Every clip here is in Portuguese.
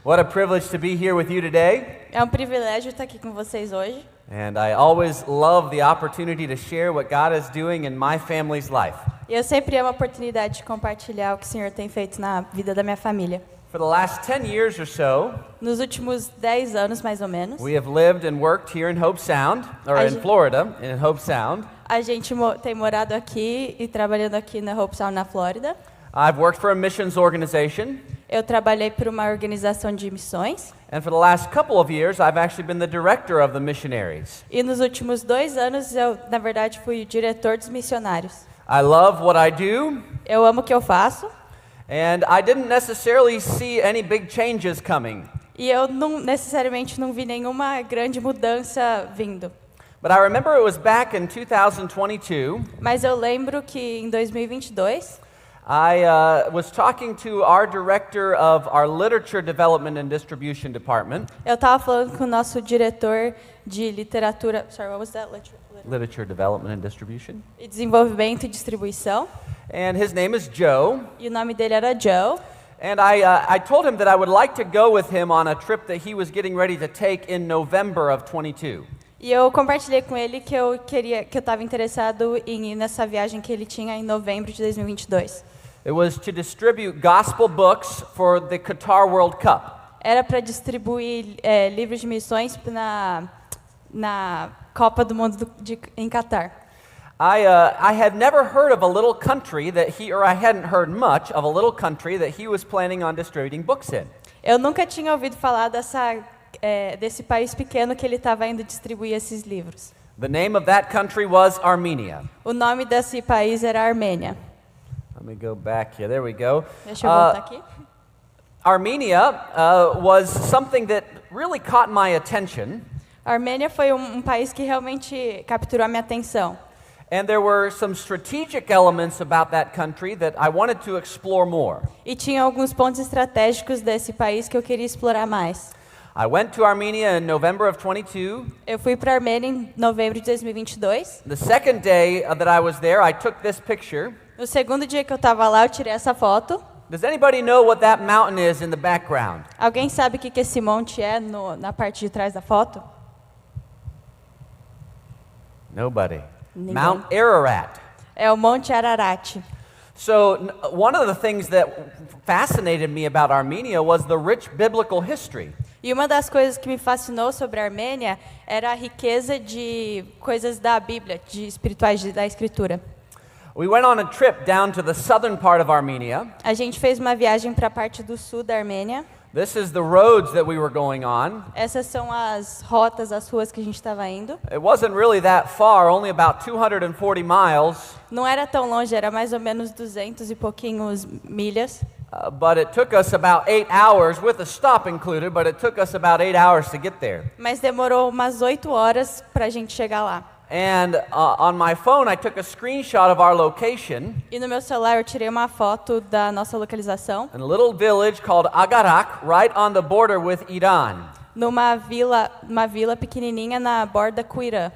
What a privilege to be here with you today. É um privilégio estar aqui com vocês hoje. And I always love the opportunity to share what God is doing in my family's life. E eu sempre amo a oportunidade de compartilhar o que o Senhor tem feito na vida da minha família. For the last 10 years or so, Nos últimos 10 anos, mais ou menos, we have lived and worked here in Hope Sound, or A in gente- Florida, in Hope Sound. a gente tem morado aqui e trabalhando aqui na Hope Sound, na Flórida. I've worked for a missions organization, Eu trabalhei por uma organização de missões. and for the last couple of years, I've actually been the director of the missionaries. E nos últimos 2 anos, eu, na verdade, fui o diretor dos missionários. I love what I do, Eu amo o que eu faço. and I didn't necessarily see any big changes coming. E eu necessariamente não vi nenhuma grande mudança vindo. But I remember it was back in 2022. Mas eu lembro que em 2022, I was talking to our director of our Literature Development and Distribution Department. eu estava falando com o nosso diretor de literatura, sorry, what was that? Literature Development and Distribution. E desenvolvimento e distribuição. And his name is Joe. E o nome dele era Joe. And I told him that I would like to go with him on a trip that he was getting ready to take in November of 22. E eu compartilhei com ele que eu estava interessado em ir nessa viagem que ele tinha em novembro de 2022. It was to distribute gospel books for the Qatar World Cup. Era para distribuir livros de missões na Copa do Mundo em Catar. I had never heard of a little country or I hadn't heard much of a little country that he was planning on distributing books in. Eu nunca tinha ouvido falar desse país pequeno que ele estava indo distribuir esses livros. The name of that country was Armenia. O nome desse país era Armênia. Let me go back here. There we go. Deixa eu voltar aqui. Armenia was something that really caught my attention. A Armênia foi um país que realmente capturou a minha atenção. And there were some strategic elements about that country that I wanted to explore more. E tinha alguns pontos estratégicos desse país que eu queria explorar mais. I went to Armenia in November of 22. Eu fui para a Armênia em novembro de 2022. The second day that I was there, I took this picture. No segundo dia que eu estava lá, eu tirei essa foto. Does anybody know what that mountain is in the background? Alguém sabe o que esse monte é na parte de trás da foto? Nobody. Ninguém. Mount Ararat. É o Monte Ararat. So one of the things that fascinated me about Armenia was the rich biblical history. E uma das coisas que me fascinou sobre a Armênia era a riqueza de coisas da Bíblia, de espirituais da Escritura. We went on a trip down to the southern part of Armenia. A gente fez uma viagem para a parte do sul da Armênia. This is the roads that we were going on. Essas são as rotas, as ruas que a gente estava indo. It wasn't really that far, only about 240 miles, Não era tão longe, era mais ou menos 200 e pouquinhos milhas. but it took us about 8 hours, with a stop included, but it took us about 8 hours to get there. Mas demorou umas 8 horas para a gente chegar lá. And on my phone, I took a screenshot of our location E no meu celular eu tirei uma foto da nossa localização, in a little village called Agarak, right on the border with Iran. numa vila pequenininha na borda com o Irã.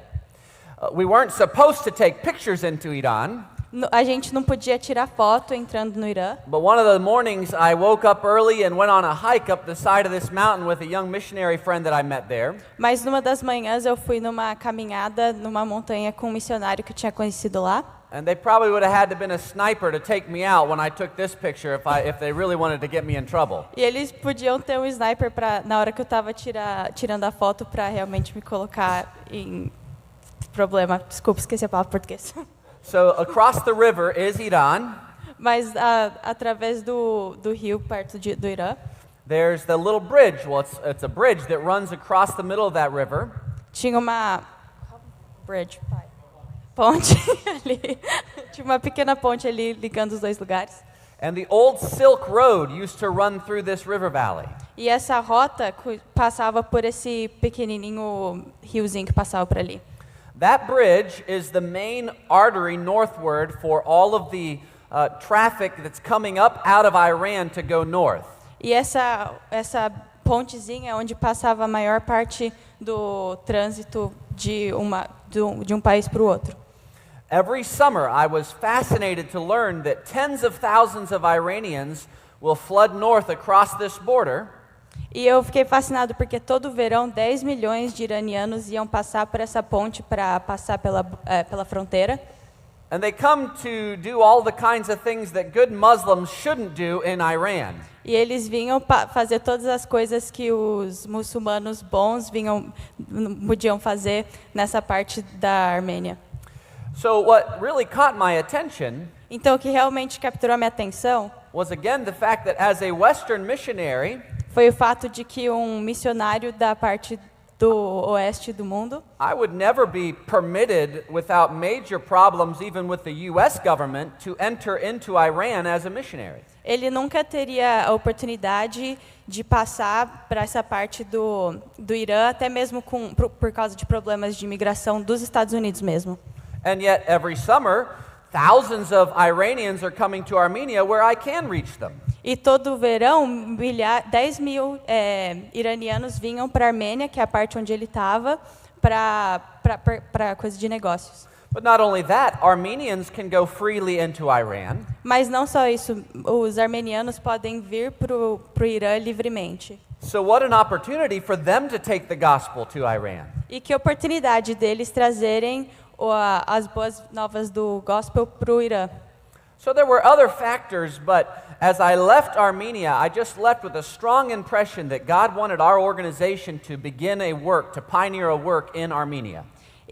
We weren't supposed to take pictures into Iran, A gente não podia tirar foto entrando no Irã, but one of the mornings I woke up early and went on a hike up the side of this mountain with a young missionary friend that I met there. mas numa das manhãs eu fui numa caminhada numa montanha com um missionário que eu tinha conhecido lá. And they probably would have had to been a sniper to take me out when I took this picture if they really wanted to get me in trouble. E eles podiam ter um sniper na hora que eu estava tirando a foto para realmente me colocar em problema. Desculpa, esqueci a palavra português. So across the river is Iran. Mas através do rio perto do Irã, There's the little bridge. Well, it's a bridge that runs across the middle of that river. tinha uma ponte ali. Tinha uma pequena ponte ali ligando os dois lugares. And the old Silk Road used to run through this river valley. E essa rota passava por esse pequenininho riozinho que passava por ali. That bridge is the main artery northward for all of the traffic that's coming up out of Iran to go north. E essa pontezinha é onde passava a maior parte do trânsito de um país para o outro. Every summer, I was fascinated to learn that tens of thousands of Iranians will flood north across this border. E eu fiquei fascinado porque todo verão 10 milhões de iranianos iam passar por essa ponte para passar pela fronteira. And they come to do all the kinds of things that good Muslims shouldn't do in Iran. E eles vinham fazer todas as coisas que os muçulmanos bons podiam fazer nessa parte da Armênia. So what really caught my attention Então, o que realmente capturou a minha atenção was again the fact that as a Western missionary, foi o fato de que um missionário da parte do oeste do mundo, I would never be permitted without major problems even with the US government to enter into Iran as a missionary. ele nunca teria a oportunidade de passar para essa parte do Irã, até mesmo por causa de problemas de imigração dos Estados Unidos mesmo. And yet every summer, thousands of Iranians are coming to Armenia where I can reach them. E todo verão, 10 mil iranianos vinham para a Armênia, que é a parte onde ele estava, para coisa de negócios. But not only that, Armenians can go freely into Iran. Mas não só isso, os armenianos podem vir para o Irã livremente. So what an opportunity for them to take the gospel to Iran. E que oportunidade deles trazerem as boas novas do gospel para o Irã. So there were other factors, but as I left Armenia, I just left with a strong impression that God wanted our organization to begin a work, to pioneer a work in Armenia.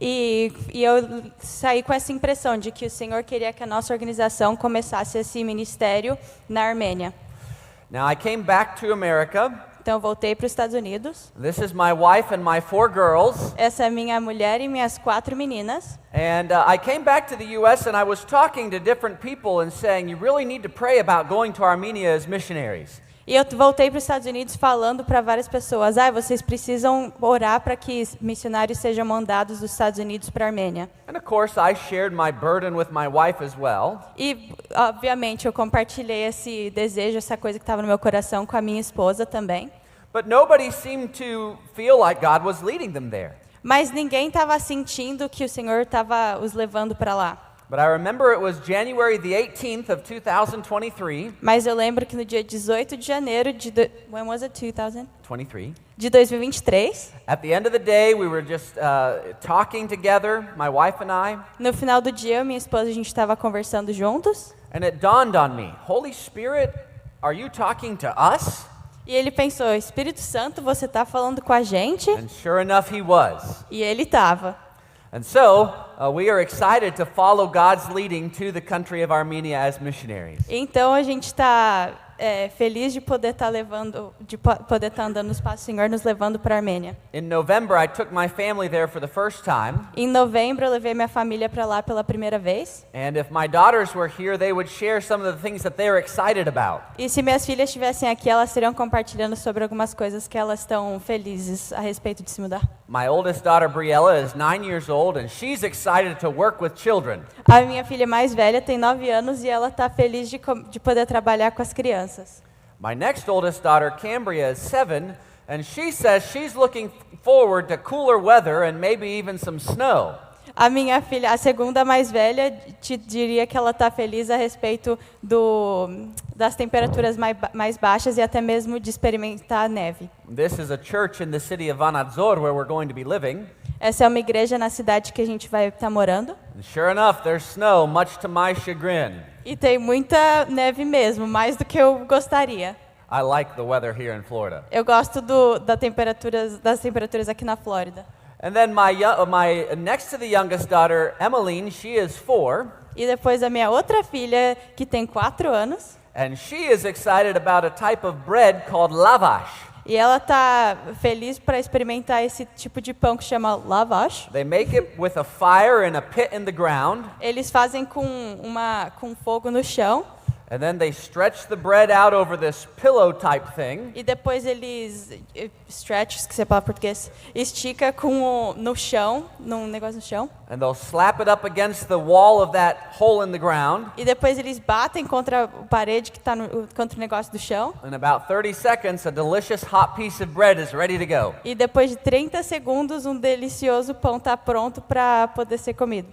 E eu saí com essa impressão de que o Senhor queria que a nossa organização começasse esse ministério na Armênia. Now I came back to America. Então eu voltei para os Estados Unidos. This is my wife and my 4 girls. Essa é minha mulher e minhas 4 meninas. And I came back to the US and I was talking to different people and saying, you really need to pray about going to Armenia as missionaries. E eu voltei para os Estados Unidos falando para várias pessoas, vocês precisam orar para que missionários sejam mandados dos Estados Unidos para a Armênia. And of course, I shared my burden with my wife as well. E, obviamente, eu compartilhei esse desejo, essa coisa que estava no meu coração com a minha esposa também. But nobody seemed to feel like God was leading them there. Mas ninguém estava sentindo que o Senhor estava os levando para lá. But I remember it was January the 18th of 2023. Mas eu lembro que no dia 18 de janeiro when was it? 23. De 2023. At the end of the day, we were just talking together, my wife and I. No final do dia, eu e minha esposa, a gente estava conversando juntos. And it dawned on me, Holy Spirit, are you talking to us? E ele pensou, Espírito Santo, você está falando com a gente? And sure enough, he was. E ele estava. And so, we are excited to follow God's leading to the country of Armenia as missionaries. Então a gente está feliz de poder estar andando nos passos do Senhor, nos levando para a Armênia. In November, I took my family there for the first time. Em novembro eu levei minha família para lá pela primeira vez. And if my daughters were here, they would share some of the things that they're excited about. E se minhas filhas estivessem aqui, elas estariam compartilhando sobre algumas coisas que elas estão felizes a respeito de se mudar. My oldest daughter, Briella, is 9 years old, and she's excited to work with children. A minha filha mais velha tem 9 anos e ela está feliz de poder trabalhar com as crianças. My next oldest daughter, Cambria, is 7, and she says she's looking forward to cooler weather and maybe even some snow. A minha filha, a segunda mais velha, te diria que ela está feliz a respeito das temperaturas mais baixas e até mesmo de experimentar a neve. This is a church in the city of Vanadzor where we're going to be living. Essa é uma igreja na cidade que a gente vai estar morando. And sure enough, there's snow, much to my chagrin. E tem muita neve mesmo, mais do que eu gostaria. I like the weather here in Florida. Eu gosto das temperaturas aqui na Flórida. And then my next to the youngest daughter, Emmeline, she is 4. E depois a minha outra filha, que tem 4 anos. And she is excited about a type of bread called lavash. E ela está feliz para experimentar esse tipo de pão que chama lavash. They make it with a fire in a pit in the ground. Eles fazem com fogo no chão. And then they stretch the bread out over this pillow type thing. E depois eles esqueci a palavra em português, estica no chão, num negócio no chão. And they'll slap it up against the wall of that hole in the ground. E depois eles batem contra a parede que está contra o negócio do chão. In about 30 seconds, a delicious hot piece of bread is ready to go. E depois de 30 segundos, um delicioso pão está pronto para poder ser comido.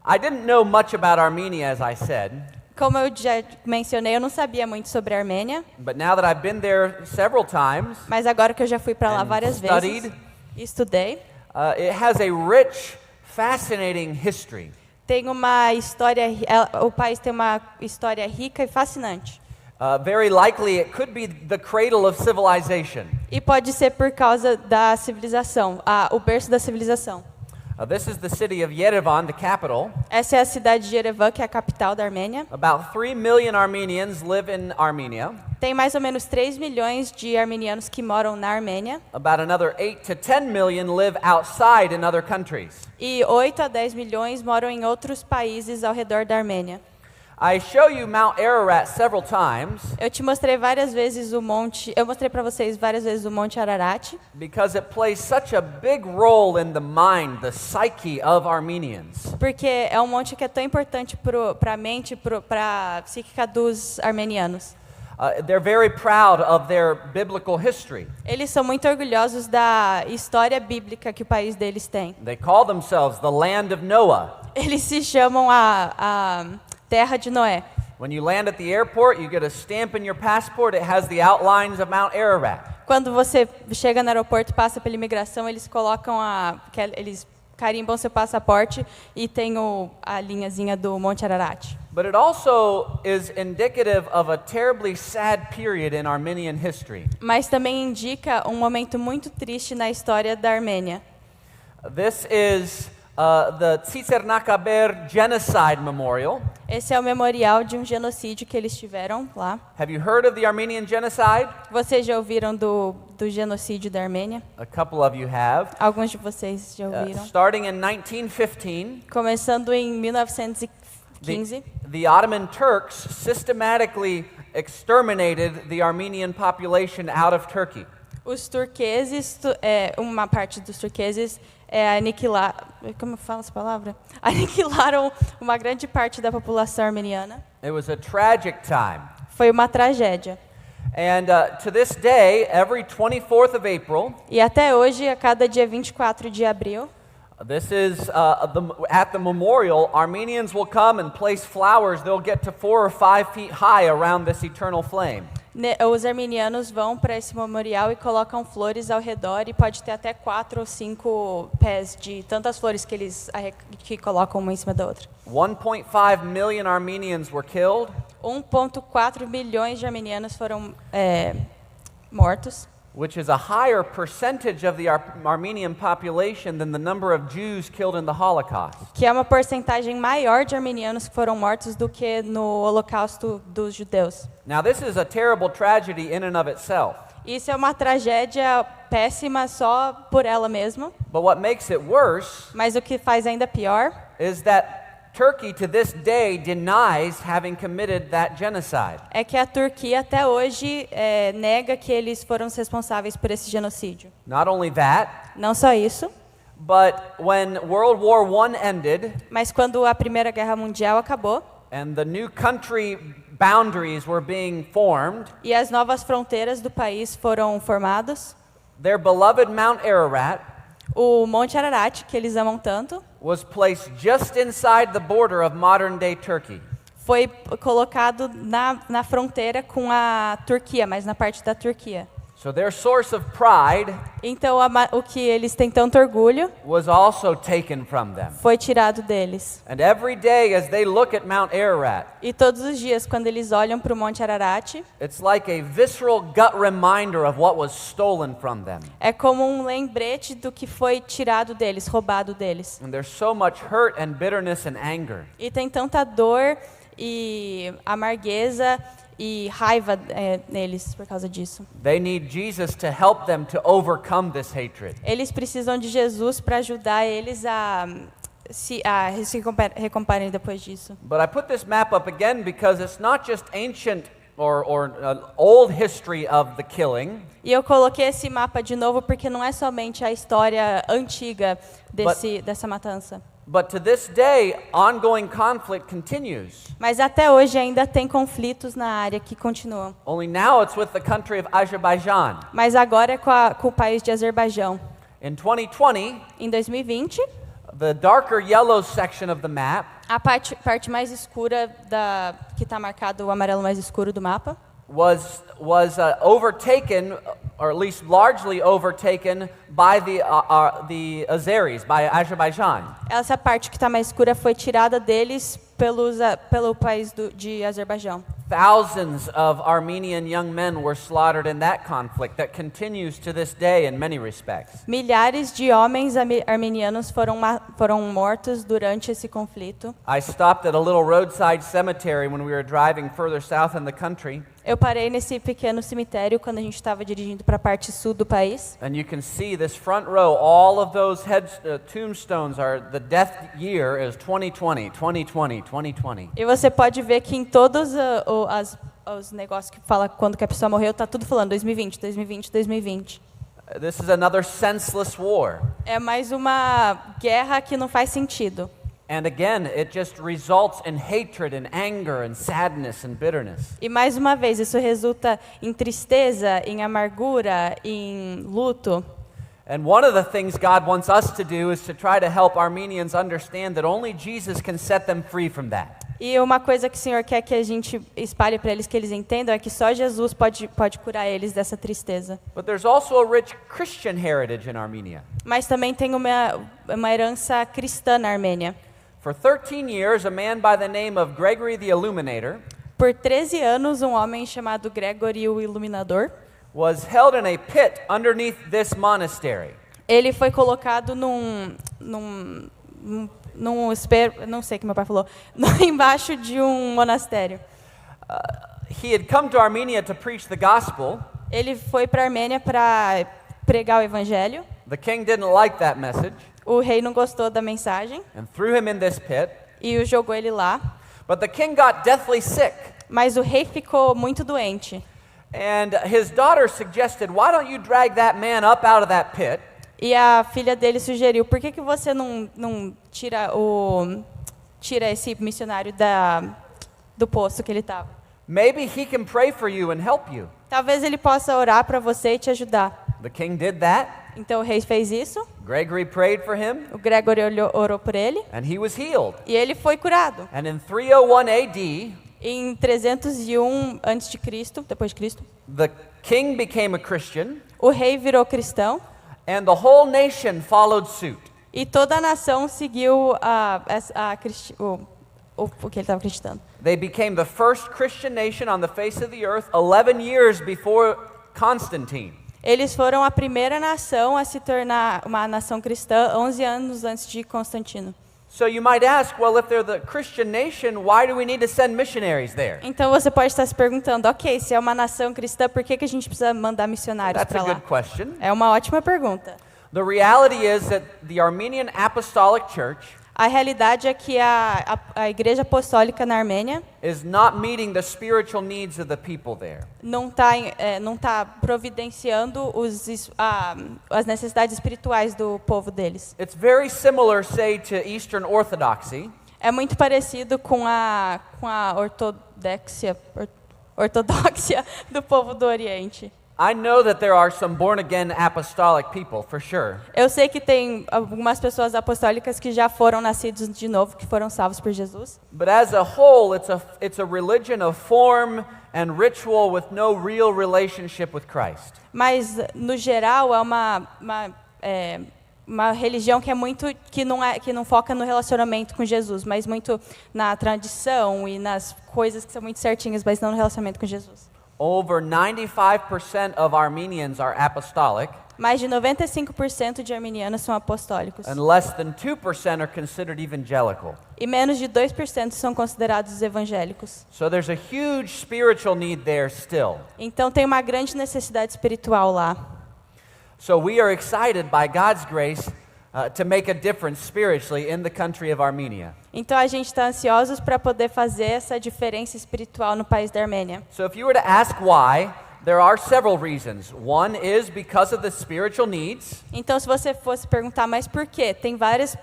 I didn't know much about Armenia, as I said. Como eu já mencionei, eu não sabia muito sobre a Armênia, but now that I've been there several times, mas agora que eu já fui para lá And várias studied. vezes e estudei, it has a rich, fascinating history. tem uma história, o país tem uma história rica e fascinante. Very likely it could be the cradle of civilization. E pode ser por causa da civilização, o berço da civilização. This is the city of Yerevan, the capital. Essa é a cidade de Yerevan, que é a capital da Armênia. About 3 million Armenians live in Armenia. Tem mais ou menos 3 milhões de armenianos que moram na Armênia. About another 8 to 10 million live outside in other countries. E 8 a 10 milhões moram em outros países ao redor da Armênia. I show you Mount Ararat several times Eu mostrei para vocês várias vezes o Monte Ararat, because it plays such a big role in the mind, the psyche of Armenians. porque é um monte que é tão importante para a mente, para a psíquica dos armenianos. They're very proud of their biblical history. Eles são muito orgulhosos da história bíblica que o país deles tem. They call themselves the land of Noah. Eles se chamam a Terra de Noé. When you land at the airport, you get a stamp in your passport. It has the outlines of Mount Ararat. Quando você chega no aeroporto, passa pela imigração, eles colocam eles carimbam seu passaporte e tem a linhazinha do Monte Ararat. But it also is indicative of a terribly sad period in Armenian history. Mas também indica um momento muito triste na história da Armênia. This is the Tsitsernakaber Genocide Memorial. Esse é o memorial de um genocídio que eles tiveram lá. Have you heard of the Armenian Genocide? Vocês já ouviram do genocídio da Armênia? A couple of you have. Alguns de vocês já ouviram. Starting in 1915, Começando em 1915, the Ottoman Turks systematically exterminated the Armenian population out of Turkey. os turqueses, uma parte dos turqueses como fala essa palavra? Aniquilaram uma grande parte da população armeniana. It was a tragic time. Foi uma tragédia. And to this day, every 24th of April, E até hoje, a cada dia 24 de abril, this is at the memorial, Armenians will come and place flowers. They'll get to 4 or 5 feet high around this eternal flame. Os armenianos vão para esse memorial e colocam flores ao redor e pode ter até 4 ou 5 pés de tantas flores que eles que colocam uma em cima da outra. 1.5 million Armenians were killed. 1,4 milhões de armenianos foram mortos, which is a higher percentage of the Armenian population than the number of Jews killed in the Holocaust. que é uma porcentagem maior de armenianos que foram mortos do que no Holocausto dos judeus. Now, this is a terrible tragedy in and of itself. Isso é uma tragédia péssima só por ela mesma, But what makes it worse mas o que faz ainda pior is that Turkey to this day denies having committed that genocide. é que a Turquia até hoje nega que eles foram os responsáveis por esse genocídio. Not only that, Não só isso, but when World War I ended mas quando a Primeira Guerra Mundial acabou and the new country boundaries were being formed, e as novas fronteiras do país foram formadas, their beloved Mount Ararat o Monte Ararat, que eles amam tanto, was placed just inside the border of modern-day Turkey. foi colocado na fronteira com a Turquia, mas na parte da Turquia. So their source of pride Então o que eles têm tanto orgulho was also taken from them. foi tirado deles. And every day as they look at Mount Ararat, E todos os dias, quando eles olham para o Monte Ararat, it's like a visceral gut reminder of what was stolen from them. é como um lembrete do que foi tirado deles, roubado deles. And there's so much hurt and bitterness and anger. E tem tanta dor e amargueza e raiva neles por causa disso. They need Jesus to help them to overcome this hatred. Eles precisam de Jesus para ajudar eles a se recomparem depois disso. But I put this map up again because it's not just ancient or old history of the killing. E eu coloquei esse mapa de novo porque não é somente a história antiga dessa matança. But to this day, ongoing conflict continues. Mas até hoje ainda tem conflitos na área que continuam. Only now it's with the country of Azerbaijan. Mas agora é com o país de Azerbaijão. In 2020, Em 2020, The darker yellow section of the map A parte mais escura que está marcado o amarelo mais escuro do mapa was overtaken, or at least largely overtaken, by the Azeris, by Azerbaijan. Essa parte que está mais escura foi tirada deles pelo país de Azerbaijão. Thousands of Armenian young men were slaughtered in that conflict that continues to this day in many respects. Milhares de homens armenianos foram mortos durante esse conflito. I stopped at a little roadside cemetery when we were driving further south in the country. Eu parei nesse pequeno cemitério quando a gente estava dirigindo para a parte sul do país. And you can see this front row, all of those tombstones are, the death year is 2020, 2020, 2020. E você pode ver que em todos os negócios que fala quando que a pessoa morreu, tá tudo falando 2020, 2020, 2020. This is another senseless war. É mais uma guerra que não faz sentido. And again, it just results in hatred and anger and sadness and bitterness. E mais uma vez, isso resulta em tristeza, em amargura, em luto. And one of the things God wants us to do is to try to help Armenians understand that only Jesus can set them free from that. E uma coisa que o Senhor quer que a gente espalhe para eles, que eles entendam, é que só Jesus pode curar eles dessa tristeza. But there's also a rich Christian heritage in Armenia. Mas também tem uma herança cristã na Armênia. For 13 years, a man by the name of Gregory the Illuminator Por 13 anos, um homem chamado Gregory o Iluminador, was held in a pit underneath this monastery. ele foi colocado não sei o que meu pai falou, embaixo de um monastério. He had come to Armenia to preach the gospel. Ele foi para a Armênia para pregar o evangelho. The king didn't like that message O rei não gostou da mensagem and threw him in this pit. e o jogou ele lá. But the king got deathly sick. Mas o rei ficou muito doente. And his daughter suggested, why don't you drag that man up out of that pit? E a filha dele sugeriu, por que você não tira esse missionário do poço que ele estava? Maybe he can pray for you and help you. Talvez ele possa orar para você e te ajudar. The king did that. Então o rei fez isso, Gregory prayed for him, o Gregory orou por ele and he was healed. e ele foi curado. And in 301 AD, Em 301 a.C., depois de Cristo, the king became a Christian, o rei virou cristão and the whole nation followed suit. e toda a nação seguiu o que ele estava acreditando. They became the first Christian nation on the face of the earth 11 years before Constantine. Eles foram a primeira nação a se tornar uma nação cristã 11 anos antes de Constantino. So you might ask, well, if they're the Christian nation, why do we need to send missionaries there? Então você pode estar se perguntando, ok, se é uma nação cristã, por que a gente precisa mandar missionários That's a para lá? good question. É uma ótima pergunta. The reality is that the Armenian Apostolic Church A realidade é que a Igreja Apostólica na Armênia is not meeting the spiritual needs of the people there. não tá providenciando as necessidades espirituais do povo deles. It's very similar, say, to Eastern Orthodoxy, É muito parecido com a ortodoxia do povo do Oriente. I know that there are some born-again apostolic people, for sure. Eu sei que tem algumas pessoas apostólicas que já foram nascidos de novo, que foram salvos por Jesus. But as a whole, it's a religion of form and ritual with no real relationship with Christ. Mas no geral é uma religião que não foca no relacionamento com Jesus, mas muito na tradição e nas coisas que são muito certinhas, mas não no relacionamento com Jesus. Over 95% of Armenians are apostolic, Mais de 95% de armenianos são apostólicos. and less than 2% are considered evangelical. E menos de 2% são considerados evangélicos. So there's a huge spiritual need there still. Então tem uma grande necessidade espiritual lá. So we are excited by God's grace to make a difference spiritually in the country of Armenia. Então a gente está ansiosos para poder fazer essa diferença espiritual no país da Armênia. So if you were to ask why, there are several reasons. One is because of the spiritual needs. Então se você fosse perguntar, mas por quê? Tem várias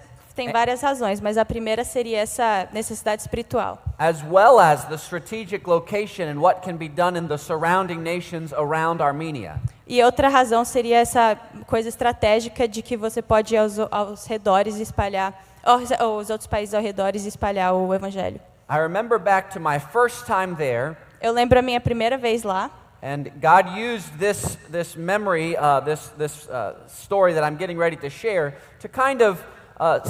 razões, mas a primeira seria essa necessidade espiritual. As well as the strategic location and what can be done in the surrounding nations around Armenia. E outra razão seria essa coisa estratégica de que você pode ir aos redores e espalhar, aos outros países ao redor e espalhar o evangelho. I remember back to my first time there, Eu lembro a minha primeira vez lá, and God used this memory, this story that I'm getting ready to share, to kind of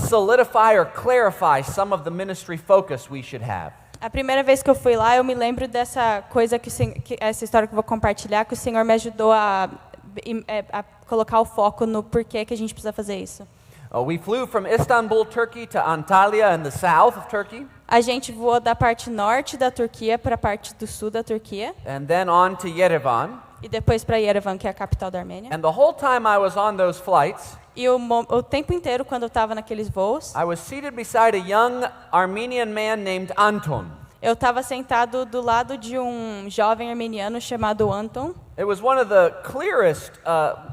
solidify or clarify some of the ministry focus we should have. a primeira vez que eu fui lá, eu me lembro dessa coisa essa história que eu vou compartilhar, que o Senhor me ajudou a colocar o foco no porquê que a gente precisa fazer isso. We flew from Istanbul, Turkey, to Antalya in the south of Turkey, A gente voou da parte norte da Turquia para a parte do sul da Turquia and then on to Yerevan. e depois para Yerevan, que é a capital da Armênia. And the whole time I was on those flights, E o tempo inteiro, quando eu estava naqueles voos, I was seated beside a young Armenian man named Anton. eu estava sentado do lado de um jovem armeniano chamado Anton. It was one of the clearest,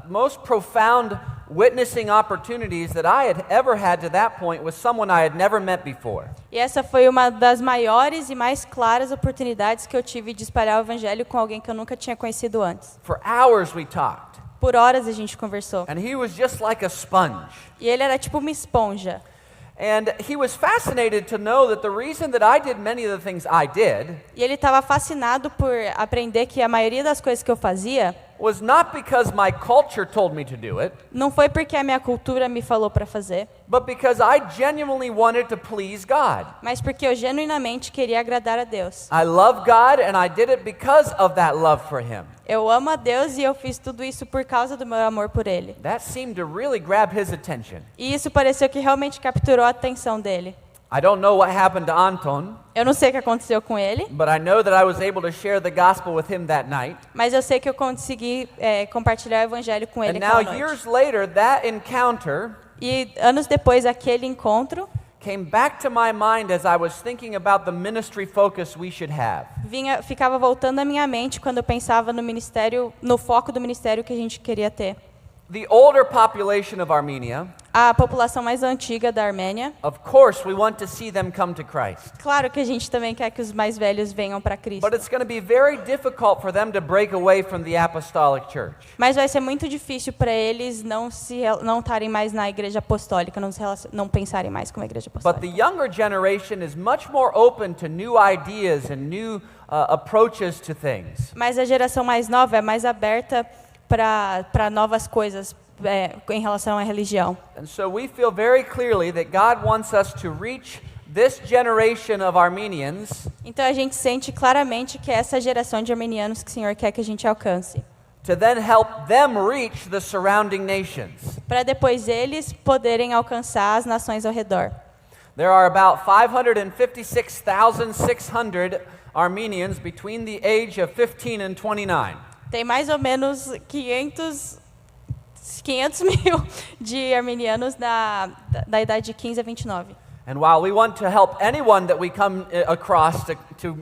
most profound witnessing opportunities that I had ever had to that point with someone I had never met before. E essa foi uma das maiores e mais claras oportunidades que eu tive de espalhar o evangelho com alguém que eu nunca tinha conhecido antes. For hours we talked, Por horas a gente conversou. and he was just like a sponge. E ele era tipo uma esponja. And he was fascinated to know that the reason that I did many of the things I did E ele estava fascinado por aprender que a maioria das coisas que eu fazia was not because my culture told me to do it, não foi porque a minha cultura me falou para fazer, but because I genuinely wanted to please God. mas porque eu genuinamente queria agradar a Deus. I love God, and I did it because of that love for Him. Eu amo a Deus e eu fiz tudo isso por causa do meu amor por Ele. That seemed to really grab his attention. E isso pareceu que realmente capturou a atenção dele. I don't know what happened to Anton, Eu não sei o que aconteceu com ele, but I know that I was able to share the gospel with him that night. mas eu sei que eu consegui compartilhar o evangelho com ele And aquela now, noite. years later, that encounter E anos depois, aquele encontro came back to my mind as I was thinking about the ministry focus we should have. ficava voltando à minha mente quando eu pensava no ministério, no foco do ministério que a gente queria ter. The older population of Armenia, A população mais antiga da Armênia, of course, we want to see them come to Christ. claro que a gente também quer que os mais velhos venham para Cristo. But it's going to be very difficult for them to break away from the apostolic church. Mas vai ser muito difícil para eles não estarem mais na igreja apostólica, não pensarem mais como a igreja But apostólica. the younger generation is much more open to new ideas and new approaches to things. Mas a geração mais nova é mais aberta para novas coisas em relação à religião. And so we feel very clearly that God wants us to reach this generation of Armenians Então a gente sente claramente que é essa geração de armenianos que o Senhor quer que a gente alcance, to then help them reach the surrounding nations. para depois eles poderem alcançar as nações ao redor. There are about 556,600 Armenians between the age of 15 and 29. Tem mais ou menos 500 mil de armenianos da idade de 15 a 29. And while we want to help anyone that we come across to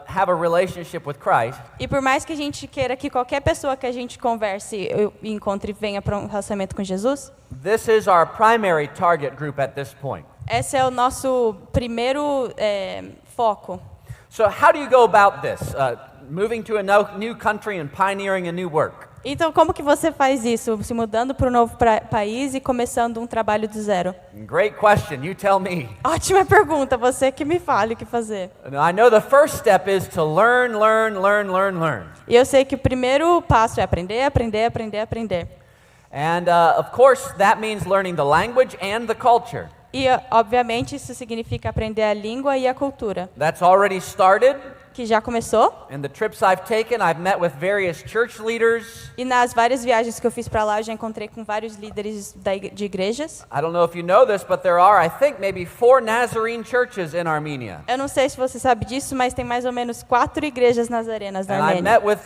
have a relationship with Christ, E por mais que a gente queira que qualquer pessoa que a gente converse e encontre venha para um relacionamento com Jesus, this is our primary target group at this point. esse é o nosso primeiro foco. So how do you go about this? Moving to a new country and pioneering a new work. Então, como que você faz isso? Se mudando para um novo país e começando um trabalho do zero? Great question, you tell me. Ótima pergunta, você que me fale o que fazer. I know the first step is to learn. E eu sei que o primeiro passo é aprender. And of course that means learning the language and the culture. E, obviamente, isso significa aprender a língua e a cultura. That's already started. Que já começou. In the trips I've taken, I've met with various church leaders. E nas várias viagens que eu fiz para lá, eu já encontrei com vários líderes de igrejas. I don't know if you know this, but there are, I think, maybe 4 Nazarene churches in Armenia. Eu não sei se você sabe disso, mas tem mais ou menos 4 igrejas nazarenas na And I Armênia. met with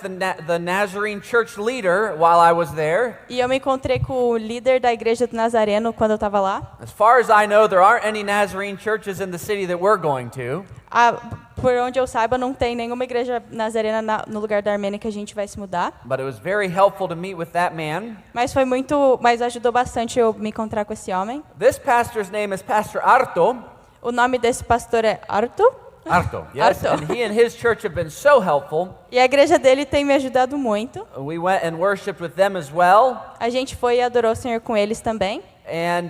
the Nazarene church leader while I was there. E eu me encontrei com o líder da igreja do Nazareno quando eu estava lá. As far as I know, there aren't any Nazarene churches in the city that we're going to. Por onde eu saiba, não tem nenhuma igreja nazarena no lugar da Armênia que a gente vai se mudar. But it was very helpful to meet with that man. Mas ajudou bastante eu me encontrar com esse homem. This pastor's name is Pastor Arto. O nome desse pastor é Arto. Arto, yes. Arto. And he and his church have been so helpful. E a igreja dele tem me ajudado muito. We went and worshiped with them as well. A gente foi e adorou o Senhor com eles também. And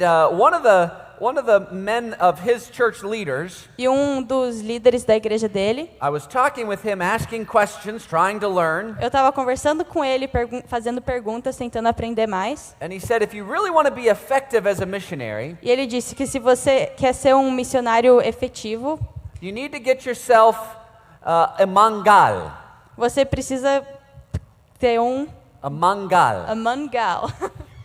one of the men of his church leaders, E um dos líderes da igreja dele, I was talking with him, asking questions, trying to learn. eu estava conversando com ele, fazendo perguntas, tentando aprender mais. And he said, if you really want to be effective as a missionary, E ele disse que se você quer ser um missionário efetivo, you need to get yourself a mangal. você precisa ter A mangal. mangal.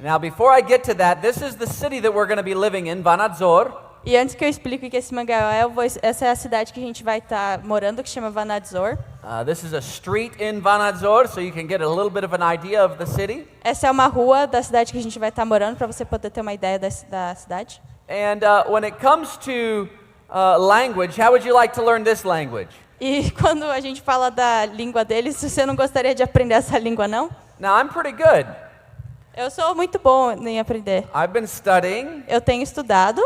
Now, before I get to that, this is the city that we're going to be living in, Vanadzor. E antes que eu explique o que esse mangal é, essa é a cidade que a gente vai estar morando, que chama Vanadzor. This is a street in Vanadzor, so you can get a little bit of an idea of the city. Essa é uma rua da cidade que a gente vai estar morando, para você poder ter uma ideia da cidade. And when it comes to language, how would you like to learn this language? E quando a gente fala da língua deles, você não gostaria de aprender essa língua, não? Now, I'm pretty good. Eu sou muito bom em aprender. I've been studying, Eu tenho estudado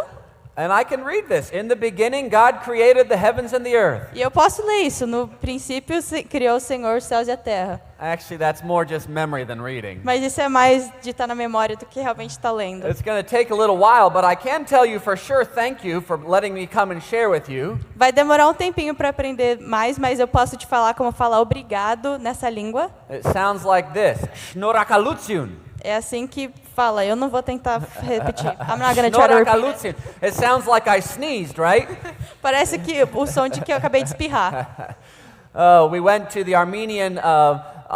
and I can read this. In the beginning, God created the heavens and the earth. e eu posso ler isso. No princípio, criou o Senhor os céus e a terra. Actually, that's more just memory than reading. Mas isso é mais de estar na memória do que realmente estar lendo. It's going to take a little while, but I can tell you for sure, thank you for letting me come and share with you. Vai demorar um tempinho para aprender mais, mas eu posso te falar como falar obrigado nessa língua. It sounds like this. Shnorakalutzion. É assim que fala. Eu não vou tentar repetir. I'm not gonna try to repeat. Shnorakalutzion. It sounds like I sneezed, right? Parece que o som de que eu acabei de espirrar. We went to the Armenian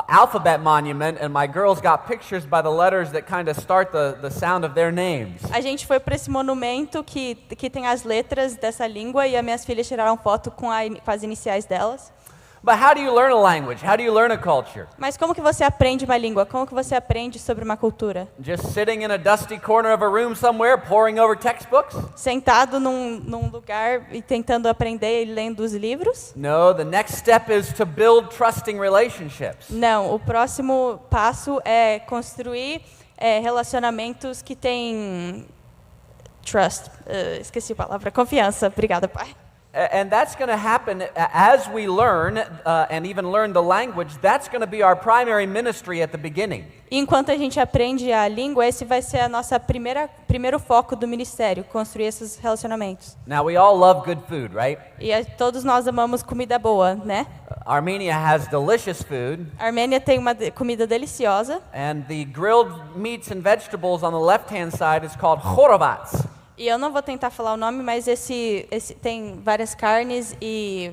alphabet monument, and my girls got pictures by the letters that kind of start the sound of their names. A gente foi para esse monumento que tem as letras dessa língua e as minhas filhas tiraram foto com as iniciais delas. But how do you learn a language? How do you learn a culture? Mas como que você aprende uma língua? Como que você aprende sobre uma cultura? Just sitting in a dusty corner of a room somewhere, poring over textbooks? Sentado num lugar e tentando aprender e lendo os livros? No, the next step is to build trusting relationships. Não, o próximo passo é construir relacionamentos que têm trust. Esqueci a palavra. Confiança. Obrigada, pai. And that's going to happen as we learn and even learn the language. That's going to be our primary ministry at the beginning. Enquanto a gente aprende a língua, esse vai ser a nossa primeiro foco do ministério, construir esses relacionamentos. Now, we all love good food, right? E todos nós amamos comida boa, né? Armenia has delicious food, A Armênia tem uma comida deliciosa and the grilled meats and vegetables on the left-hand side is called khorovats. e eu não vou tentar falar o nome, mas esse tem várias carnes e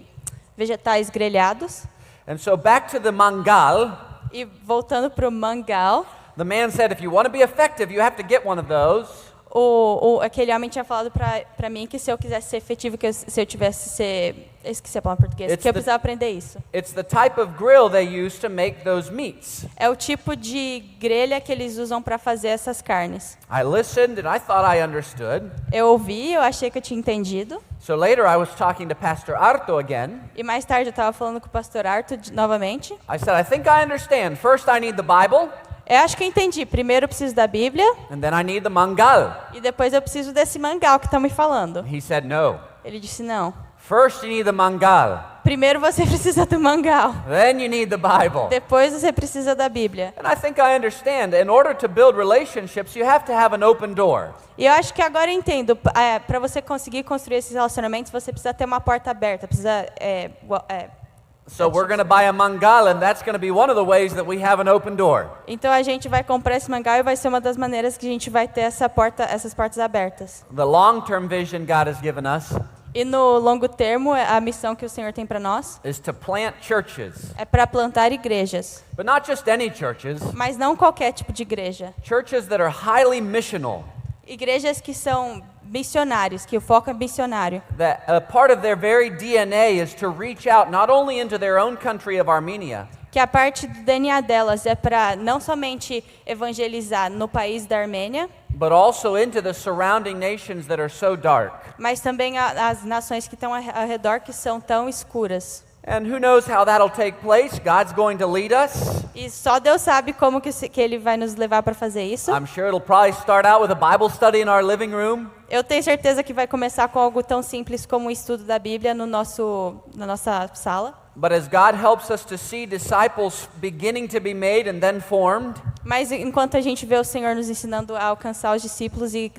vegetais grelhados. And so back to the mangal, E voltando para o mangal, the man said, if you want to be effective, you have to get one of those. aquele homem tinha falado para mim que se eu quisesse ser efetivo, se eu tivesse ser... Esqueci a palavra em português. Que eu precisava aprender isso. It's the type of grill they use to make those meats. É o tipo de grelha que eles usam para fazer essas carnes. I listened and I thought I understood. Eu ouvi, eu achei que eu tinha entendido. So later I was talking to Pastor Arto again. E mais tarde eu estava falando com o pastor Arto novamente. I said, I think I understand. First I need the Bible, Eu acho que eu entendi. Primeiro eu preciso da Bíblia and then I need the mangal. e depois eu preciso desse mangal que estão me falando. He said, no. Ele disse não. First you need the mangal, Primeiro você precisa do mangal. then you need the Bible. Depois você precisa da Bíblia. And I think I understand. In order to build relationships, you have to have an open door. E eu acho que agora eu entendo. Para você conseguir construir esses relacionamentos, você precisa ter uma porta aberta. Precisa So we're going to buy a mangal, and that's going to be one of the ways that we have an open door. Então a gente vai comprar esse mangal e vai ser uma das maneiras que a gente vai ter essas portas abertas. The long-term vision God has given us E no longo termo, a missão que o Senhor tem para nós is to plant churches, é para plantar igrejas. but not just any churches, Mas não qualquer tipo de igreja. churches that are highly missional, Igrejas que são missionários, que o foco é missionário. that a part of their very DNA is to reach out not only into their own country of Armenia, Que a parte do DNA delas é para não somente evangelizar no país da Armênia, but also into the surrounding nations that are so dark. mas também as nações que estão ao redor que são tão escuras. And who knows how that'll take place? God's going to lead us. E só Deus sabe como que Ele vai nos levar para fazer isso. I'm sure it'll probably start out with a Bible study in our living room. Eu tenho certeza que vai começar com algo tão simples como o estudo da Bíblia na nossa sala. But as God helps us to see disciples beginning to be made and then formed, Mas enquanto a gente vê o Senhor nos ensinando a alcançar os discípulos e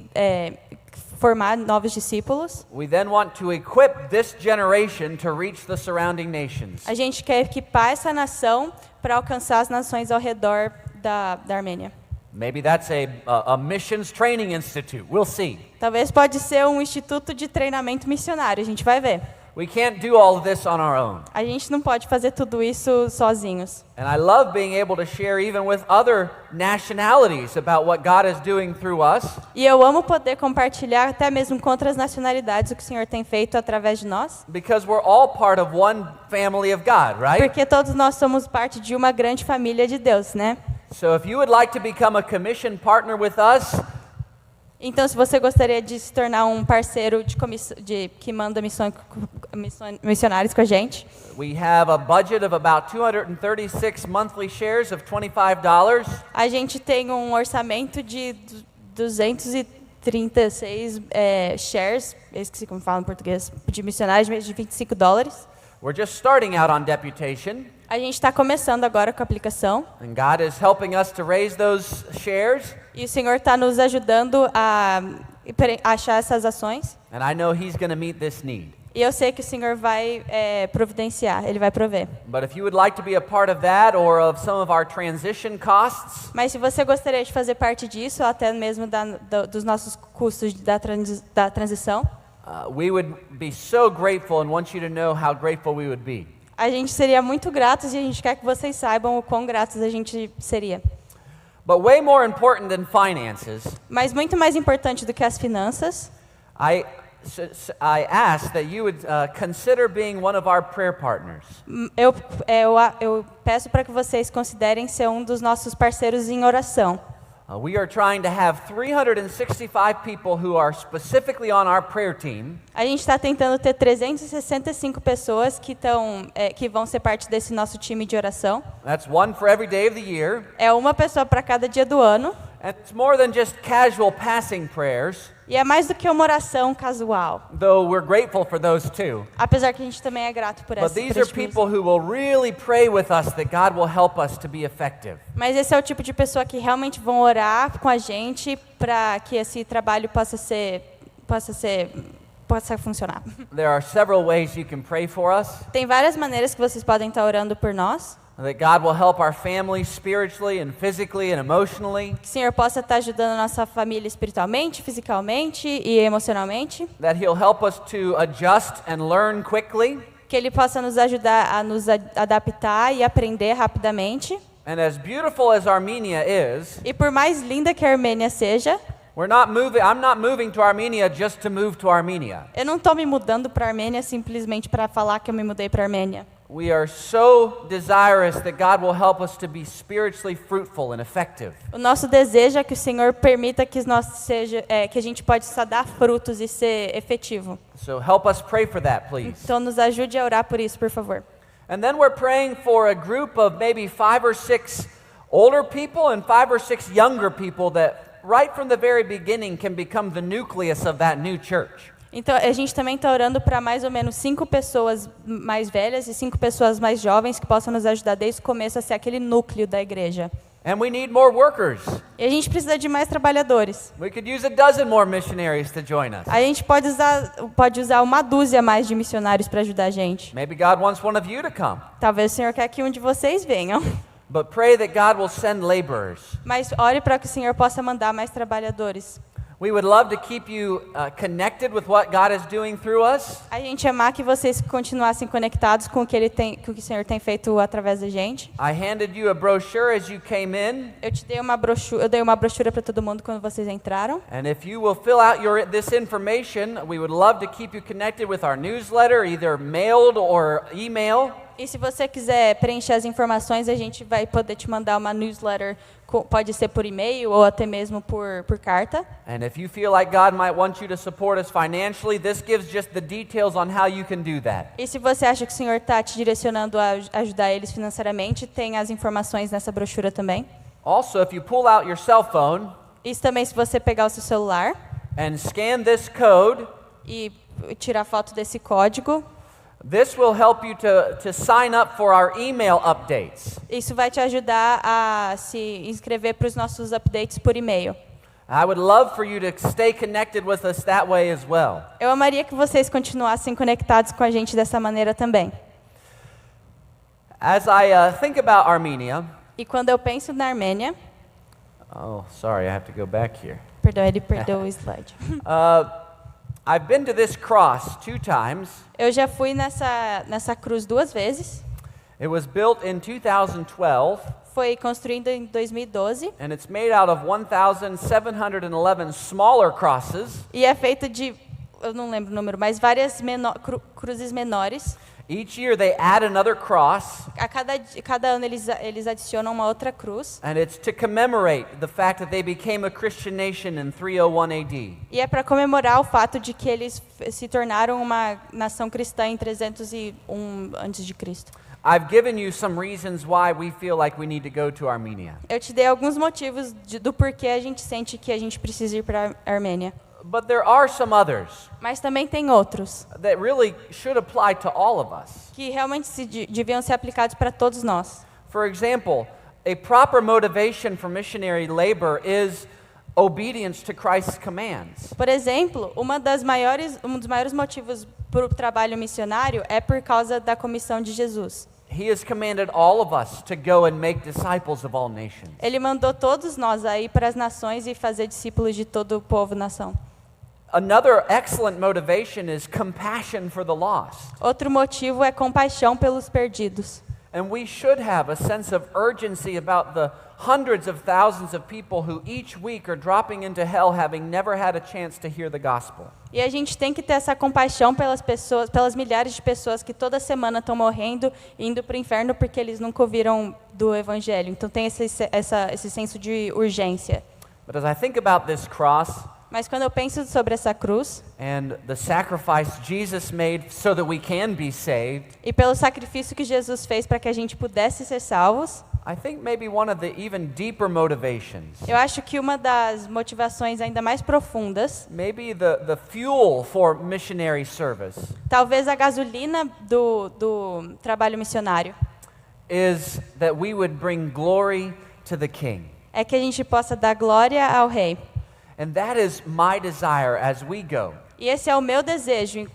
formar novos discípulos, we then want to equip this generation to reach the surrounding nations. a gente quer equipar essa nação para alcançar as nações ao redor da Armênia. Maybe that's a missions training institute. We'll see. Talvez pode ser um instituto de treinamento missionário, a gente vai ver. We can't do all of this on our own. A gente não pode fazer tudo isso sozinhos. And I love being able to share even with other nationalities about what God is doing through us. E eu amo poder compartilhar até mesmo com outras nacionalidades o que o Senhor tem feito através de nós. Because we're all part of one family of God, right? Porque todos nós somos parte de uma grande família de Deus, né? So if you would like to become a commission partner with us, Então, se você gostaria de se tornar um parceiro que manda missionários com a gente, we have a budget of about 236 monthly shares of $25. a gente tem um orçamento de 236 shares, eu esqueci como fala em português, de missionários de $25. We're just starting out on deputation, A gente está começando agora com a aplicação. and God is helping us to raise those shares, E o Senhor está nos ajudando a achar essas ações. and I know He's going to meet this need. E eu sei que o Senhor vai providenciar, Ele vai prover. But if you would like to be a part of that or of some of our transition costs, Mas se você gostaria de fazer parte disso, ou até mesmo dos nossos custos da transição, we would be so grateful and want you to know how grateful we would be. a gente seria muito gratos e a gente quer que vocês saibam o quão gratos a gente seria. But way more important than finances, Mas muito mais importante do que as finanças, I ask that you would consider being one of our prayer partners. eu peço para que vocês considerem ser um dos nossos parceiros em oração. We are trying to have 365 people who are specifically on our prayer team. A gente está tentando ter 365 pessoas que vão ser parte desse nosso time de oração. That's one for every day of the year. É uma pessoa para cada dia do ano. And it's more than just casual passing prayers, E é mais do que uma oração casual. though we're grateful for those too. Apesar que a gente também é grato por But essa. these are people who will really pray with us that God will help us to be effective. Mas esse é o tipo de pessoa que realmente vão orar com a gente para que esse trabalho possa funcionar. There are several ways you can pray for us, Tem várias maneiras que vocês podem estar orando por nós. that God will help our families spiritually and physically and emotionally, Que o Senhor possa estar ajudando a nossa família espiritualmente, fisicamente e emocionalmente. that He'll help us to adjust and learn quickly. Que Ele possa nos ajudar a nos adaptar e aprender rapidamente. And as beautiful as Armenia is, E por mais linda que a Armênia seja, I'm not moving to Armenia just to move to Armenia. eu não estou me mudando para a Armênia simplesmente para falar que eu me mudei para a Armênia. We are so desirous that God will help us to be spiritually fruitful and effective. O nosso desejo é que o Senhor permita que que a gente possa dar frutos e ser efetivo. So help us pray for that, please. Então nos ajude a orar por isso, por favor. And then we're praying for a group of maybe 5 or 6 older people and 5 or 6 younger people that right from the very beginning can become the nucleus of that new church. Então a gente também está orando para mais ou menos 5 pessoas mais velhas e 5 pessoas mais jovens que possam nos ajudar desde o começo a ser aquele núcleo da igreja. And we need more workers. E a gente precisa de mais trabalhadores. We could use a dozen more missionaries to join us. A gente pode usar uma dúzia mais de missionários para ajudar a gente. Maybe God wants one of you to come. Talvez o Senhor quer que um de vocês venham. But pray that God will send laborers. Mas ore para que o Senhor possa mandar mais trabalhadores. We would love to keep you connected with what God is doing through us. A gente amar que vocês continuassem conectados com o que o Senhor tem feito através da gente. I handed you a brochure as you came in. Eu dei uma brochura para todo mundo quando vocês entraram. And if you will fill out this information, we would love to keep you connected with our newsletter, either mailed or email. E se você quiser preencher as informações, a gente vai poder te mandar uma newsletter, pode ser por e-mail ou até mesmo por carta. And if you feel like God might want you to support us financially, this gives just the details on how you can do that. E se você acha que o Senhor está te direcionando a ajudar eles financeiramente, tem as informações nessa brochura também. Also, if you pull out your cell phone Isso também se você pegar o seu celular and scan this code, e tirar foto desse código, this will help you to sign up for our email updates. isso vai te ajudar a se inscrever para os nossos updates por e-mail. I would love for you to stay connected with us that way as well. Eu amaria que vocês continuassem conectados com a gente dessa maneira também. As I think about Armenia, E quando eu penso na Armênia, oh, sorry, I have to go back here. perdão, ele perdeu o slide. I've been to this cross 2 times. Eu já fui nessa cruz 2 vezes. It was built in 2012, Foi construído em 2012 and it's made out of 1,711 smaller crosses, e é feito de, eu não lembro o número, mas várias cruzes menores. each year they add another cross, A cada ano eles adicionam uma outra cruz. and it's to commemorate the fact that they became a Christian nation in 301 AD. E é para comemorar o fato de que eles se tornaram uma nação cristã em 301 a.C. I've given you some reasons why we feel like we need to go to Armenia. Eu te dei alguns motivos do porquê a gente sente que a gente precisa ir para a Armênia. But there are some others Mas também tem outros that really should apply to all of us. que realmente deviam ser aplicados para todos nós. For example, a proper motivation for missionary labor is obedience to Christ's commands. Por exemplo, um dos maiores motivos para o trabalho missionário é por causa da comissão de Jesus. He has commanded all of us to go and make disciples of all nations. Ele mandou todos nós a ir para as nações e fazer discípulos de todo o povo e nação. Another excellent motivation is compassion for the lost. Outro motivo é compaixão pelos perdidos. And we should have a sense of urgency about the hundreds of thousands of people who each week are dropping into hell having never had a chance to hear the gospel. E a gente tem que ter essa compaixão pelas pessoas, pelas milhares de pessoas que toda semana estão morrendo e indo para o inferno porque eles nunca ouviram do evangelho. Então tem esse senso de urgência. But as I think about this cross Mas quando eu penso sobre essa cruz and the sacrifice Jesus made so that we can be saved, e pelo sacrifício que Jesus fez para que a gente pudesse ser salvos, I think maybe one of the even deeper motivations, eu acho que uma das motivações ainda mais profundas, maybe the fuel for missionary service, talvez a gasolina do trabalho missionário, is that we would bring glory to the King. é que a gente possa dar glória ao Rei. And that is my desire as we go. E esse é o meu desejo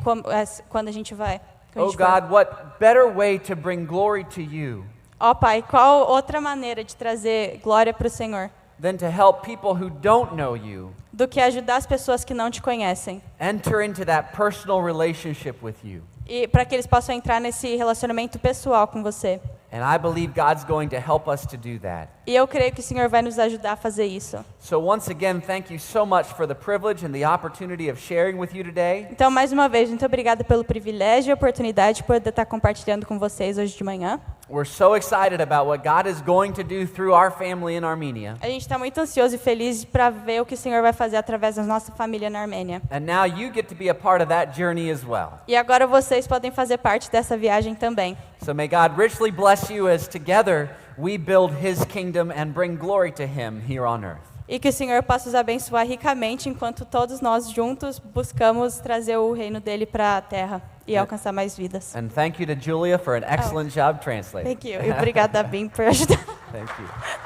quando a gente vai. Oh God, what better way to bring glory to you Ó Pai, qual outra maneira de trazer glória para o Senhor than to help people who don't know you do que ajudar as pessoas que não te conhecem enter into that personal relationship with you? e para que eles possam entrar nesse relacionamento pessoal com você. And I believe God's going to help us to do that. E eu creio que o Senhor vai nos ajudar a fazer isso. So once again, thank you so much for the privilege and the opportunity of sharing with you today. Então, mais uma vez, muito obrigada pelo privilégio e oportunidade de poder estar compartilhando com vocês hoje de manhã. We're so excited about what God is going to do through our family in Armenia. A gente está muito ansioso e feliz para ver o que o Senhor vai fazer através da nossa família na Armênia. And now you get to be a part of that journey as well. E agora vocês podem fazer parte dessa viagem também. So may God richly bless you as together we build His kingdom and bring glory to Him here on earth. E que o Senhor possa os abençoar ricamente enquanto todos nós juntos buscamos trazer o reino dele para a terra e alcançar mais vidas. And thank you to Julia for an excellent job translating. Thank you. E obrigada, Bim, por ajudar. Thank you.